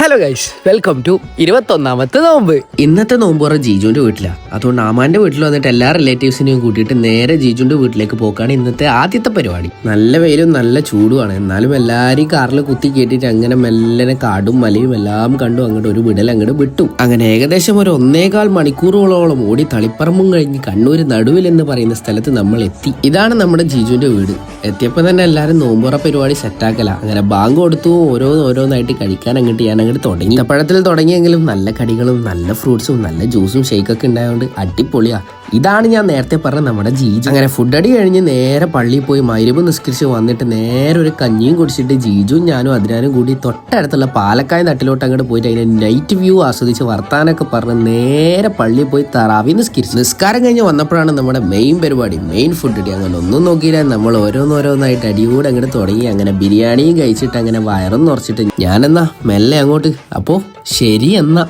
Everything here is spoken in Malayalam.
ഹലോ ഗൈസ്, വെൽക്കം ടു 21ാമത്തെ നോമ്പ്. ഇന്നത്തെ നോമ്പ് പറഞ്ഞ ജീജുവിന്റെ വീട്ടിലാണ്. അതുകൊണ്ട് ആമാന്റെ വീട്ടിൽ വന്നിട്ട് എല്ലാ റിലേറ്റീവ്സിനെയും കൂട്ടിയിട്ട് നേരെ ജീജുവിന്റെ വീട്ടിലേക്ക് പോക്കാണ് ഇന്നത്തെ ആദ്യത്തെ പരിപാടി. നല്ല വെയിലും നല്ല ചൂടുമാണ്. എന്നാലും എല്ലാരെയും കാറിൽ കുത്തി കേട്ടിട്ട് അങ്ങനെ മെല്ലനെ കാടും മലയും എല്ലാം കണ്ടു അങ്ങോട്ട് ഒരു വിടൽ അങ്ങോട്ട് വിട്ടു. അങ്ങനെ ഏകദേശം ഒരു 1.25 മണിക്കൂറുകളോളം ഓടി തളിപ്പറമ്പും കഴിഞ്ഞ് കണ്ണൂർ നടുവിൽ എന്ന് പറയുന്ന സ്ഥലത്ത് നമ്മൾ എത്തി. ഇതാണ് നമ്മുടെ ജീജുവിന്റെ വീട്. എത്തിയപ്പോൾ തന്നെ എല്ലാവരും നോമ്പുറ പരിപാടി സെറ്റാക്കല. അങ്ങനെ ബാങ്ക് കൊടുത്തു ഓരോന്നായിട്ട് കഴിക്കാൻ അങ്ങോട്ട് ഞാൻ അങ്ങോട്ട് തുടങ്ങി. പഴത്തിൽ തുടങ്ങിയെങ്കിലും നല്ല കടികളും നല്ല ഫ്രൂട്ട്സും നല്ല ജ്യൂസും ഷെയ്ക്കൊക്കെ ഉണ്ടായതുകൊണ്ട് അടിപൊളിയാ. ഇതാണ് ഞാൻ നേരത്തെ പറഞ്ഞ നമ്മുടെ ജീജു. അങ്ങനെ ഫുഡ് അടി കഴിഞ്ഞ് നേരെ പള്ളിയിൽ പോയി മഗ്‌രിബ് നിസ്കരിച്ച് വന്നിട്ട് നേരെ ഒരു കഞ്ഞിയും കുടിച്ചിട്ട് ജീജുവും ഞാനും അതിനാനും കൂടി തൊട്ടടുത്തുള്ള പാലക്കായ നട്ടിലോട്ട് അങ്ങോട്ട് പോയിട്ട് അതിന്റെ നൈറ്റ് വ്യൂ ആസ്വദിച്ച് വർത്താനൊക്കെ പറഞ്ഞ് നേരെ പള്ളിയിൽ പോയി തറാവി നിസ്കരിച്ചു. നിസ്കാരം കഴിഞ്ഞ് വന്നപ്പോഴാണ് നമ്മുടെ മെയിൻ പരിപാടി, മെയിൻ ഫുഡ് അടി. അങ്ങനെ ഒന്നും നോക്കിയില്ല, നമ്മൾ ഓരോന്നായിട്ട് അടിയോടെ അങ്ങോട്ട് തുടങ്ങി. അങ്ങനെ ബിരിയാണിയും കഴിച്ചിട്ട് അങ്ങനെ വയറും നിറച്ചിട്ട് ഞാനെന്നാ മെല്ലെ അങ്ങോട്ട്. അപ്പോൾ ശരി എന്നാ.